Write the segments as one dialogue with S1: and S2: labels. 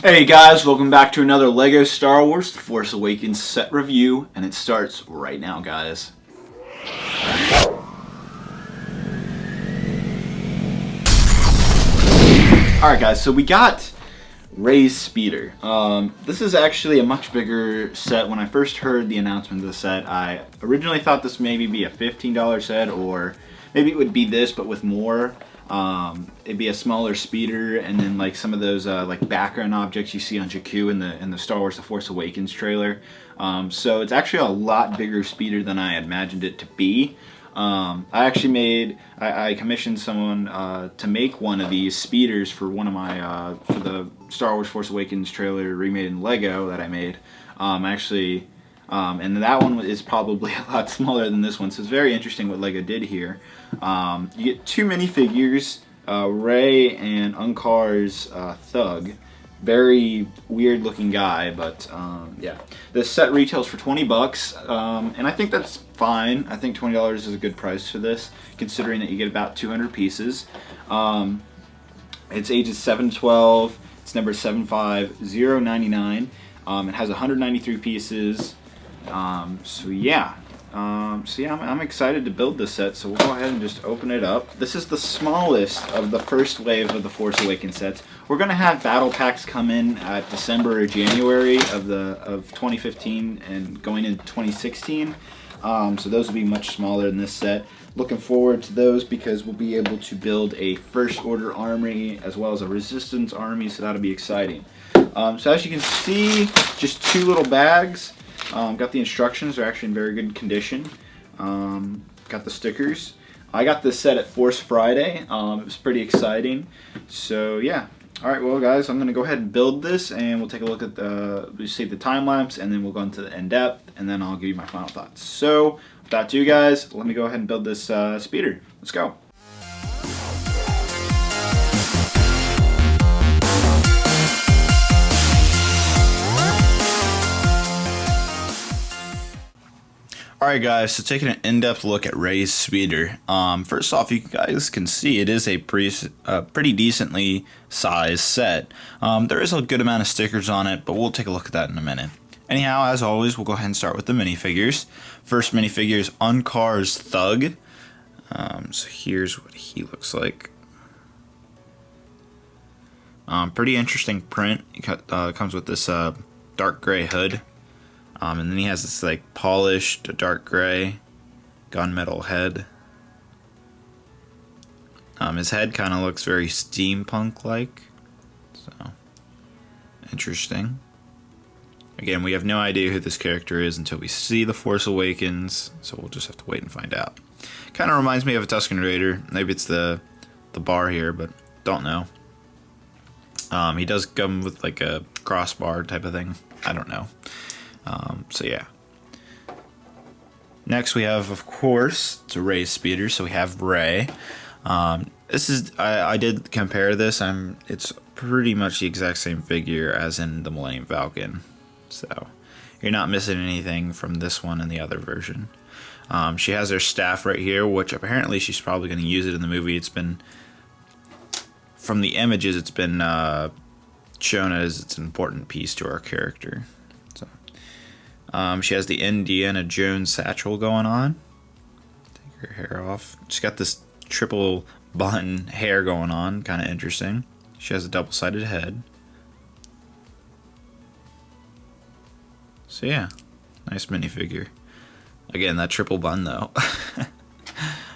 S1: Hey guys, welcome back to another LEGO Star Wars The Force Awakens set review, and it starts right now, guys. Alright guys, so we got Rey's Speeder. This is actually a much bigger set. When I first heard the announcement of the set, I originally thought this maybe be a $15 set, or maybe it would be this but with more. It'd be a smaller speeder, and then like some of those like background objects you see on Jakku in the Star Wars The Force Awakens trailer. So it's actually a lot bigger speeder than I imagined it to be. I commissioned someone to make one of these speeders for one of my for the Star Wars Force Awakens trailer remade in Lego that I made. And that one is probably a lot smaller than this one, so it's very interesting what LEGO did here. You get two minifigures, Rey and Unkar's Thug. Very weird looking guy, but yeah. This set retails for 20 bucks, and I think that's fine. I think $20 is a good price for this, considering that you get about 200 pieces. It's ages 7 to 12. It's number 75099. It has 193 pieces. So yeah, I'm excited to build this set, so we'll go ahead and just open it up. This is the smallest of the first wave of the Force Awakens sets. We're going to have battle packs come in at December or January of 2015 and going into 2016. So those will be much smaller than this set. Looking forward to those because we'll be able to build a First Order army as well as a Resistance army, so that'll be exciting. So as you can see, just two little bags. Got the instructions, they're actually in very good condition. Got the stickers. I got this set at Force Friday. It was pretty exciting. So yeah. Alright, well guys, I'm going to go ahead and build this, and we'll take a look at we'll save the time lapse, and then we'll go into the in-depth, and then I'll give you my final thoughts. So, without ado guys, let me go ahead and build this speeder. Let's go. Alright guys, so taking an in-depth look at Rey's speeder. First off, you guys can see it is a pretty decently sized set. There is a good amount of stickers on it, but we'll take a look at that in a minute. Anyhow, as always, we'll go ahead and start with the minifigures. First minifigure is Unkar's Thug. So here's what he looks like. Pretty interesting print. It comes with this dark gray hood. And then he has this like polished dark gray gunmetal head. His head kind of looks very steampunk like, so interesting. Again, we have no idea who this character is until we see The Force Awakens, so we'll just have to wait and find out. Kind of reminds me of a Tusken Raider. Maybe it's the bar here, but don't know. He does come with like a crossbar type of thing. I don't know. So yeah. Next we have, of course, it's a Rey's speeder. So we have Rey. This is I did compare this. It's pretty much the exact same figure as in the Millennium Falcon. So you're not missing anything from this one and the other version. She has her staff right here, which apparently she's probably going to use it in the movie. It's been, from the images, it's been shown as it's an important piece to our character. She has the Indiana Jones satchel going on. Take her hair off. She's got this triple button hair going on. Kind of interesting. She has a double-sided head. So yeah, nice minifigure. Again, that triple bun though.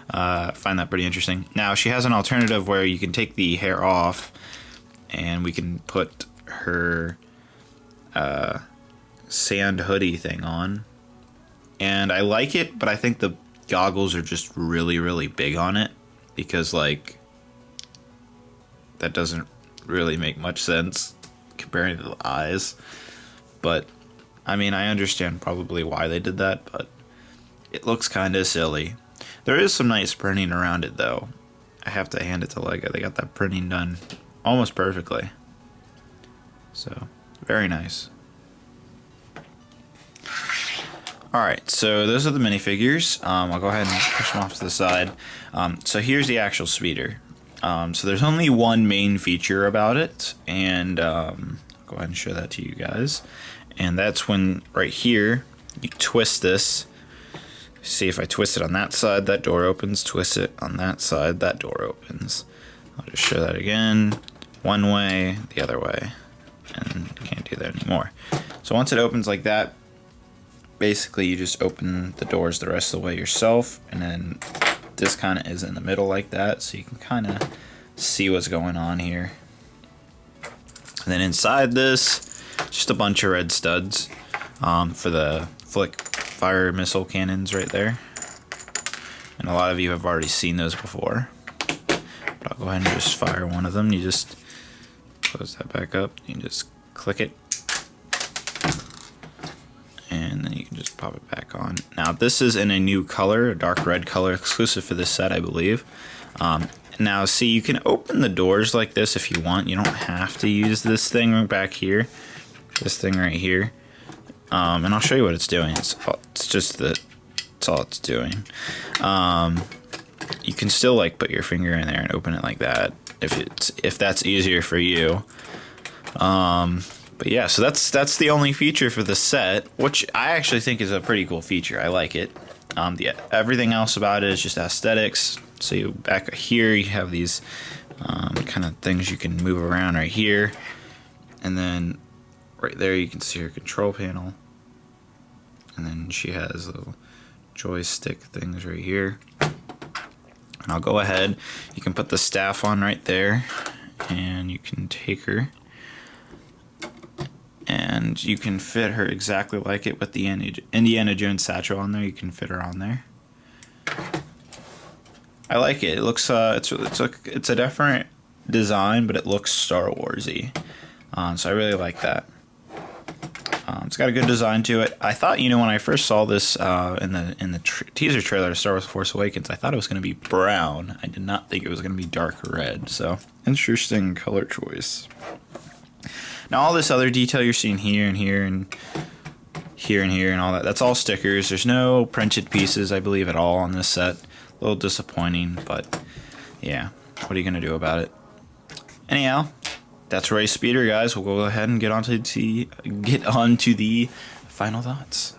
S1: I find that pretty interesting. Now, she has an alternative where you can take the hair off and we can put her sand hoodie thing on, and I like it, but I think the goggles are just really big on it, because like that doesn't really make much sense comparing to the eyes. But I mean, I understand probably why they did that, but it looks kind of silly. There is some nice printing around it though. I have to hand it to LEGO. They got that printing done almost perfectly, so very nice. Alright, so those are the minifigures. I'll go ahead and push them off to the side. So here's the actual speeder. So there's only one main feature about it, and Go ahead and show that to you guys. And that's when, right here, you twist this. See, if I twist it on that side, that door opens. Twist it on that side, that door opens. I'll just show that again. One way, the other way. And you can't do that anymore. So once it opens like that, basically you just open the doors the rest of the way yourself. And then this kind of is in the middle like that, so you can kind of see what's going on here. And then inside this, just a bunch of red studs for the flick fire missile cannons right there. And a lot of you have already seen those before. But I'll go ahead and just fire one of them. You just close that back up. You can just click it. And then you can just pop it back on. Now this is in a new color, a dark red color, exclusive for this set, I believe. Now see, you can open the doors like this if you want. You don't have to use this thing back here. This thing right here. And I'll show you what it's doing. It's just that. That's all it's doing. You can still like put your finger in there and open it like that if that's easier for you. But yeah, so that's the only feature for the set, which I actually think is a pretty cool feature. I like it. Everything else about it is just aesthetics. So back here you have these kind of things you can move around right here, and then right there you can see her control panel, and then she has little joystick things right here. And I'll go ahead, you can put the staff on right there, and you can take her and you can fit her exactly like it with the Indiana Jones satchel on there. You can fit her on there. I like it. It looks it's a different design, but it looks Star Wars-y. So I really like that. It's got a good design to it. I thought, when I first saw this in the teaser trailer of Star Wars: Force Awakens, I thought it was going to be brown. I did not think it was going to be dark red. So interesting color choice. Now all this other detail you're seeing here and here and here and here and all that, that's all stickers. There's no printed pieces, I believe, at all on this set. A little disappointing, but yeah, what are you going to do about it? Anyhow, that's Ray Speeder, guys. We'll go ahead and get on to the final thoughts.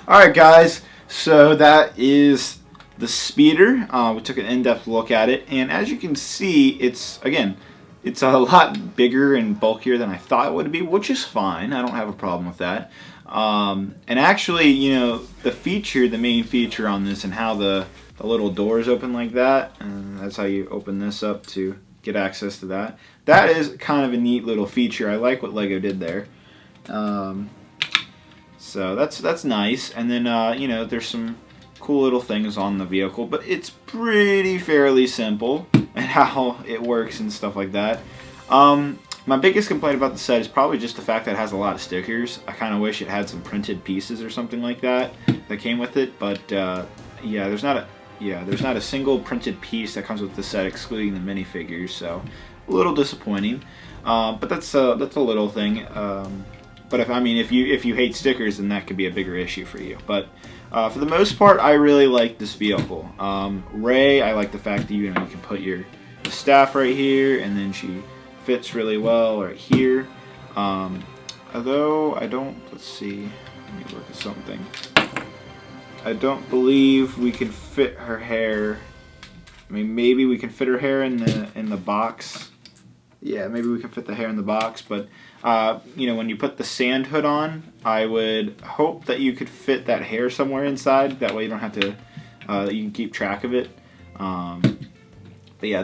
S1: Alright, guys, so that is the Speeder. We took an in-depth look at it, and as you can see, it's a lot bigger and bulkier than I thought it would be, which is fine. I don't have a problem with that. And actually, the main feature on this and how the little doors open like that, and that's how you open this up to get access to that. That is kind of a neat little feature. I like what Lego did there. So that's nice. And then, there's some cool little things on the vehicle, but it's fairly simple and how it works and stuff like that. My biggest complaint about the set is probably just the fact that it has a lot of stickers. I kind of wish it had some printed pieces or something like that came with it, but yeah, there's not a single printed piece that comes with the set, excluding the minifigures. So a little disappointing, but that's a little thing. But if you hate stickers, then that could be a bigger issue for you. But for the most part, I really like this vehicle. Rey, I like the fact that you can put your staff right here, and then she fits really well right here. Although I don't, let's see, let me look at something. I don't believe we can fit her hair. Maybe we can fit her hair in the box. Yeah, maybe we can fit the hair in the box, but when you put the sand hood on, I would hope that you could fit that hair somewhere inside. That way you don't have to, you can keep track of it. But yeah,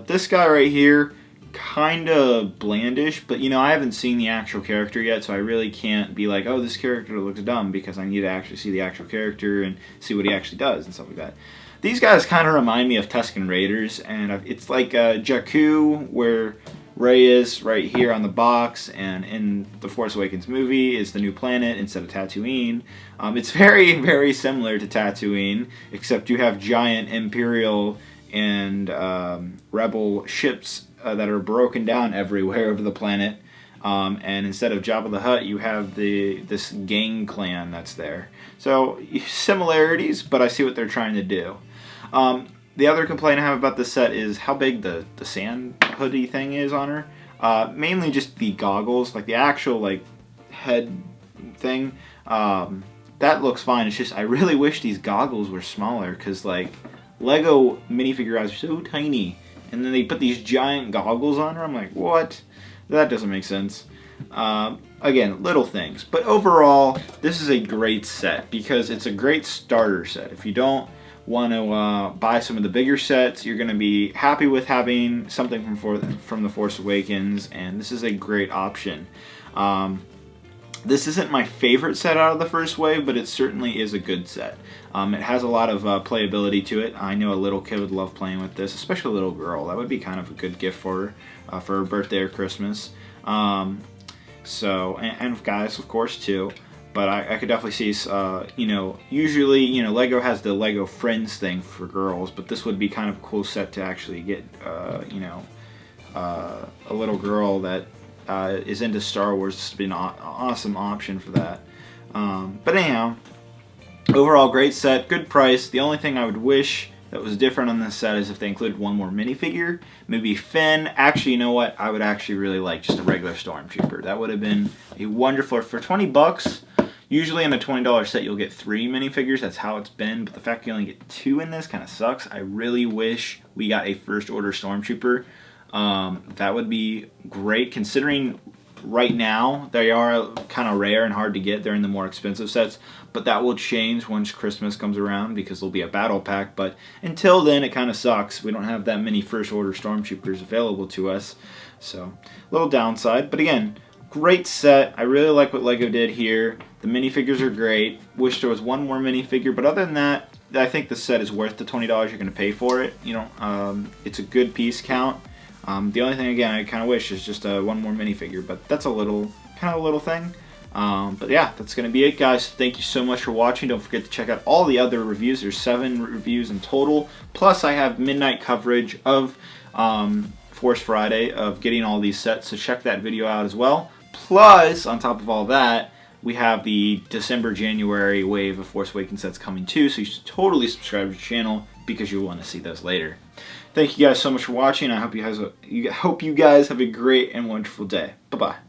S1: this guy right here, kind of blandish, but I haven't seen the actual character yet, so I really can't be like, oh, this character looks dumb, because I need to actually see the actual character and see what he actually does and stuff like that. These guys kind of remind me of Tusken Raiders, and it's like Jakku, where Rey is right here on the box, and in the Force Awakens movie is the new planet instead of Tatooine. It's very, very similar to Tatooine, except you have giant Imperial and Rebel ships that are broken down everywhere over the planet, and instead of Jabba the Hutt, you have this gang clan that's there. So similarities, but I see what they're trying to do. The other complaint I have about this set is how big the sand hoodie thing is on her. Mainly just the goggles, like the actual like head thing. That looks fine. It's just I really wish these goggles were smaller, because like Lego minifigure eyes are so tiny, and then they put these giant goggles on her. I'm like, what? That doesn't make sense. Again, little things, but overall, this is a great set because it's a great starter set. If you don't want to buy some of the bigger sets, you're going to be happy with having something from The Force Awakens, and this is a great option. This isn't my favorite set out of the first wave, but it certainly is a good set. It has a lot of playability to it. I know a little kid would love playing with this, especially a little girl. That would be kind of a good gift for her birthday or Christmas. And guys, of course, too. But I could definitely see, you know, usually, you know, Lego has the Lego Friends thing for girls, but this would be kind of a cool set to actually get, you know, a little girl that is into Star Wars. This would be an awesome option for that. But anyhow, overall, great set, good price. The only thing I would wish that was different on this set is if they included one more minifigure. Maybe Finn. Actually, you know what? I would actually really like just a regular Stormtrooper. That would have been a wonderful, for 20 bucks. Usually in a $20 set you'll get 3 minifigures. That's how it's been. But the fact you only get 2 in this kind of sucks. I really wish we got a First Order Stormtrooper. That would be great, considering right now they are kind of rare and hard to get. They're in the more expensive sets, but that will change once Christmas comes around because there'll be a battle pack. But until then, it kind of sucks. We don't have that many First Order Stormtroopers available to us, so a little downside. But again, great set. I really like what Lego did here. The minifigures are great. Wish there was one more minifigure, but other than that, I think the set is worth the $20 you're going to pay for it. You know, it's a good piece count. The only thing, again, I kind of wish is just one more minifigure, but that's a little, kind of a little thing. But yeah, that's going to be it, guys. Thank you so much for watching. Don't forget to check out all the other reviews. There's 7 reviews in total. Plus, I have midnight coverage of Force Friday of getting all these sets, so check that video out as well. Plus, on top of all that, we have the December-January wave of Force Awakens sets coming too, so you should totally subscribe to the channel because you'll want to see those later. Thank you guys so much for watching. I hope you guys have a great and wonderful day. Bye-bye.